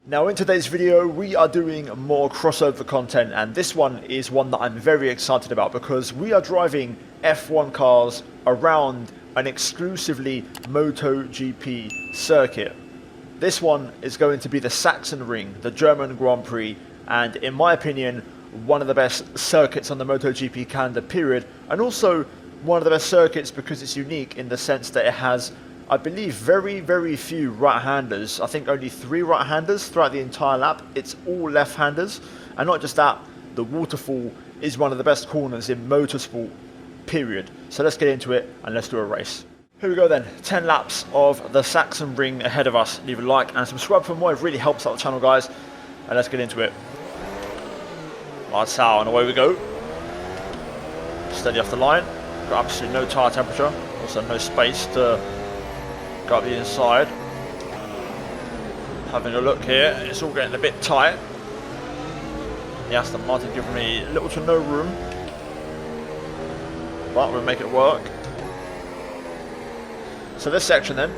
Now in today's video we are doing more crossover content, and this one is one that I'm very excited about because we are driving F1 cars around an exclusively MotoGP circuit. This one is going to be the Sachsenring, the German Grand Prix, and in my opinion one of the best circuits on the MotoGP calendar period, and also one of the best circuits because it's unique in the sense that it has, I believe, very few right-handers. I think only 3 right-handers throughout the entire lap. It's all left-handers. And not just that, the waterfall is one of the best corners in motorsport, period. So let's get into it and let's do a race. Here we go then. 10 laps of the Sachsenring ahead of us. Leave a like and subscribe for more. It really helps out the channel, guys. And let's get into it. Lights out and away we go. Steady off the line. Got absolutely no tyre temperature. Also no space to go up the inside. Having a look here, it's all getting a bit tight. The Aston Martin giving me little to no room, but we'll make it work. So this section then,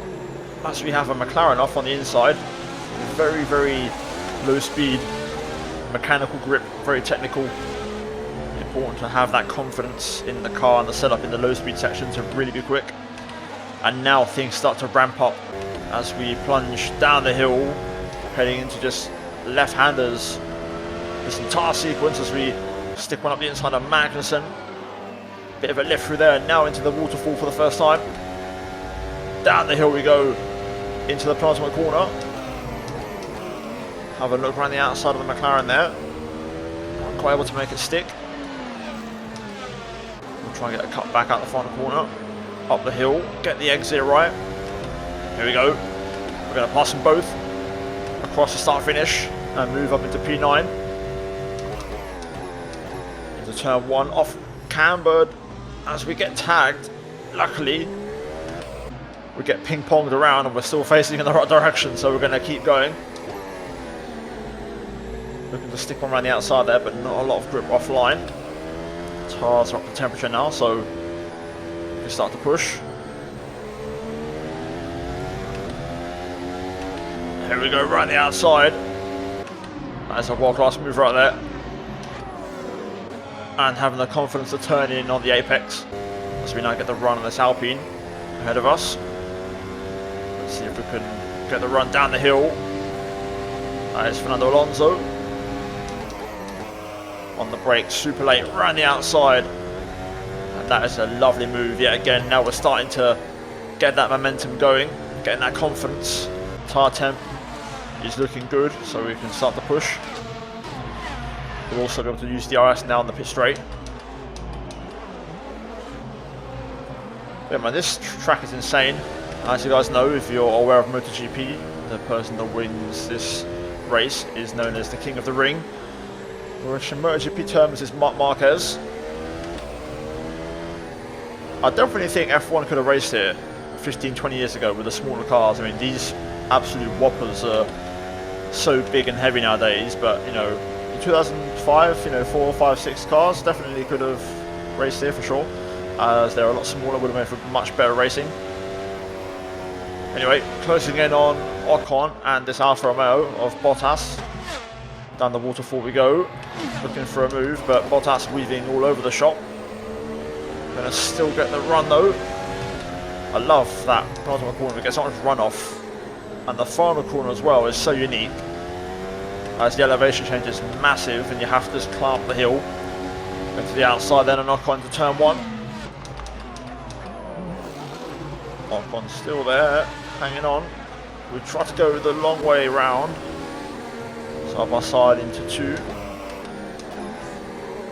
as we have a McLaren off on the inside, very low speed, mechanical grip, very technical. Important to have that confidence in the car and the setup in the low speed section to really be quick. And now things start to ramp up as we plunge down the hill, heading into just left-handers. This entire sequence as we stick one up the inside of Magnussen. Bit of a lift through there, now into the waterfall for the first time. Down the hill we go, into the penultimate corner. Have a look around the outside of the McLaren there. Not quite able to make it stick. We'll try and get a cut back out the final corner. Up the hill, get the exit right. Here we go. We're going to pass them both across the start finish and move up into P9. Into turn 1, off cambered as we get tagged. Luckily, we get ping-ponged around and we're still facing in the right direction, so we're going to keep going. Looking to stick one around the outside there, but not a lot of grip offline. Tires are up to temperature now, so start to push. Here we go, right on the outside. That's a world-class move right there. And having the confidence to turn in on the apex as we now get the run on this Alpine ahead of us. Let's see if we can get the run down the hill. That is Fernando Alonso. On the brakes, super late, right on the outside. That is a lovely move yet again. Now we're starting to get that momentum going, getting that confidence. Tyre temp is looking good, so we can start to push. We'll also be able to use DRS now on the pit straight. Yeah, man, this track is insane. As you guys know, if you're aware of MotoGP, the person that wins this race is known as the King of the Ring, which in MotoGP terms is Marc Marquez. I definitely think F1 could have raced here 15-20 years ago with the smaller cars. I mean, these absolute whoppers are so big and heavy nowadays, but you know, in 2005, you know, 4, 5, 6 cars definitely could have raced here for sure, as they're a lot smaller, would have made for much better racing. Anyway, closing in on Ocon and this Alfa Romeo of Bottas. Down the waterfall we go, looking for a move, but Bottas weaving all over the shop. Gonna still get the run though. I love that penultimate corner. We get so much runoff, and the final corner as well is so unique, as the elevation change is massive, and you have to just climb up the hill. Go to the outside, then and knock on to turn 1. Ocon's still there, hanging on. We try to go the long way round, side by side into 2.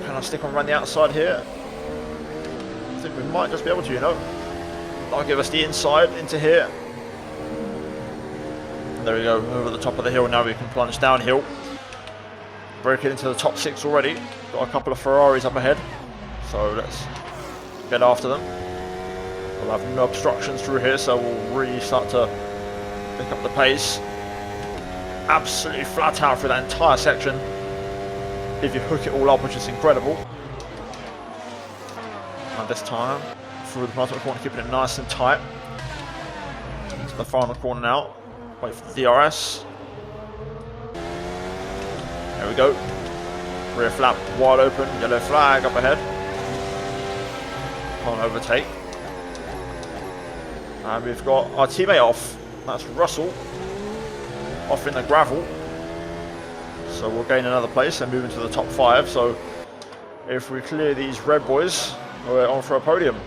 Can I stick on around the outside here? I think we might just be able to, you know. That'll give us the inside into here. And there we go, over the top of the hill. Now we can plunge downhill. Break it into the top 6 already. Got a couple of Ferraris up ahead, so let's get after them. We'll have no obstructions through here, so we'll really start to pick up the pace. Absolutely flat out through that entire section. If you hook it all up, which is incredible. And this time, through the penultimate corner, keeping it nice and tight. Into the final corner now. Wait for the DRS. There we go. Rear flap wide open, yellow flag up ahead. Can't overtake. And we've got our teammate off. That's Russell. Off in the gravel. So we'll gain another place and move into the top 5. So if we clear these red boys, we're on for a podium.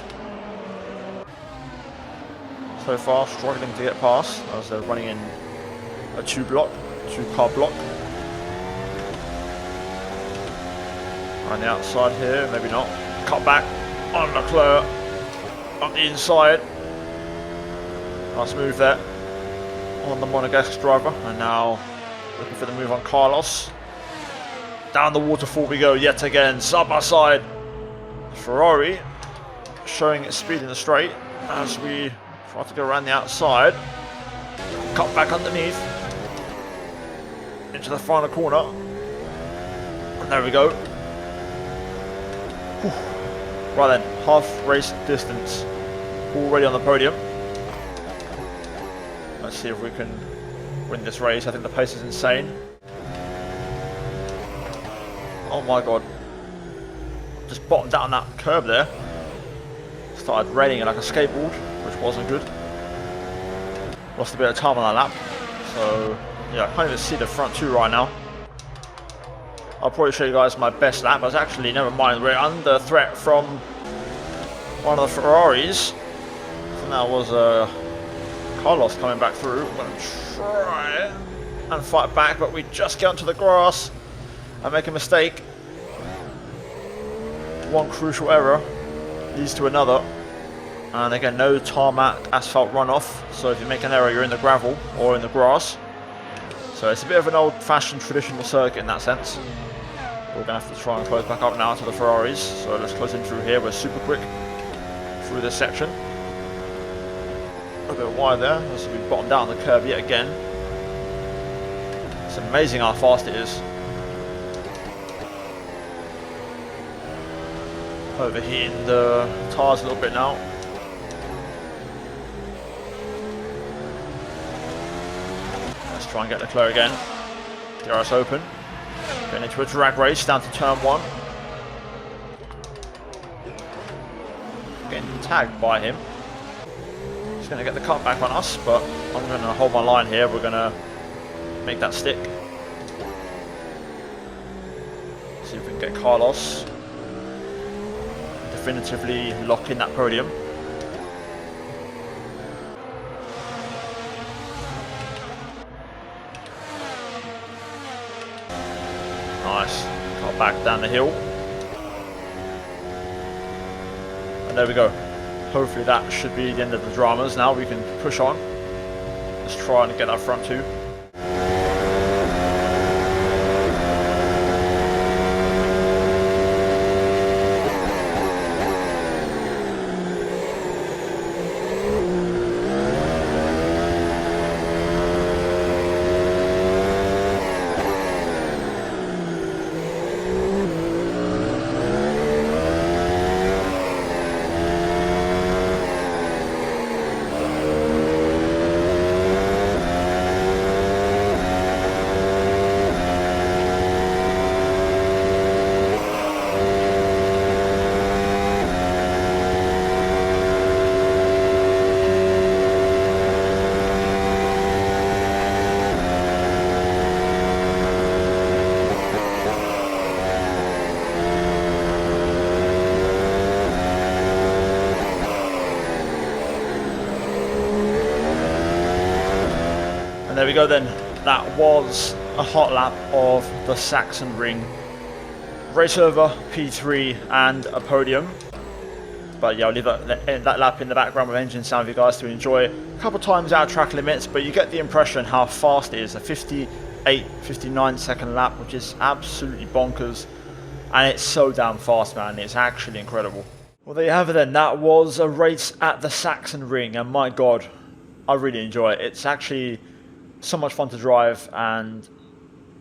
So far, struggling to get past as they're running in a two-car block. On the outside here, maybe not. Cut back on Leclerc on the inside. Nice move there on the Monegasque driver, and now looking for the move on Carlos. Down the waterfall we go yet again, side by side. Ferrari showing its speed in the straight as we try to go around the outside. Cut back underneath into the final corner. And there we go. Whew. Right then, half race distance already on the podium. Let's see if we can win this race. I think the pace is insane. Oh my god. Just bottomed out on that curb there. Started raining it like a skateboard, which wasn't good. Lost a bit of time on that lap. So, yeah, I can't even see the front two right now. I'll probably show you guys my best lap. I was actually, never mind, we're under threat from one of the Ferraris. And that was Carlos coming back through. We're going to try and fight back, but we just get onto the grass and make a mistake. One crucial error leads to another. And again, no tarmac asphalt runoff. So if you make an error, you're in the gravel or in the grass. So it's a bit of an old-fashioned traditional circuit in that sense. We're going to have to try and close back up now to the Ferraris. So let's close in through here. We're super quick through this section. A bit wide there, as we bottomed out on the curve yet again. It's amazing how fast it is. Overheating the tyres a little bit now. Let's try and get Leclerc again. DRS open. Getting into a drag race down to turn 1. Getting tagged by him. He's going to get the cut back on us, but I'm going to hold my line here. We're going to make that stick. See if we can get Carlos. Definitively lock in that podium. Nice. Cut back down the hill. And there we go. Hopefully that should be the end of the dramas. Now we can push on. Let's try and get our front two. There we go then, that was a hot lap of the Sachsenring. Race over, P3 and a podium. But yeah, I'll leave that lap in the background with engine sound for you guys to enjoy. A couple times out of track limits, but you get the impression how fast it is. A 58, 59 second lap, which is absolutely bonkers. And it's so damn fast, man, it's actually incredible. Well, there you have it then, that was a race at the Sachsenring, and my god, I really enjoy it. It's actually so much fun to drive, and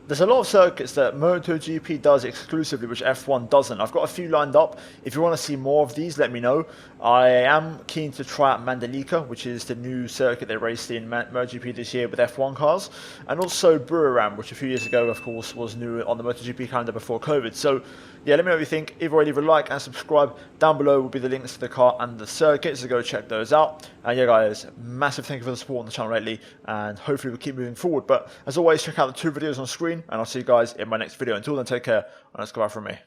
There's a lot of circuits that MotoGP does exclusively, which F1 doesn't. I've got a few lined up. If you want to see more of these, let me know. I am keen to try out Mandalika, which is the new circuit they raced in MotoGP this year with F1 cars, and also Buriram, which a few years ago, of course, was new on the MotoGP calendar before COVID. So, yeah, let me know what you think. Either way, leave a like and subscribe. Down below will be the links to the car and the circuit, so go check those out. And yeah, guys, massive thank you for the support on the channel lately, and hopefully we'll keep moving forward. But as always, check out the 2 videos on screen, and I'll see you guys in my next video. Until then, take care, and let's go out from me.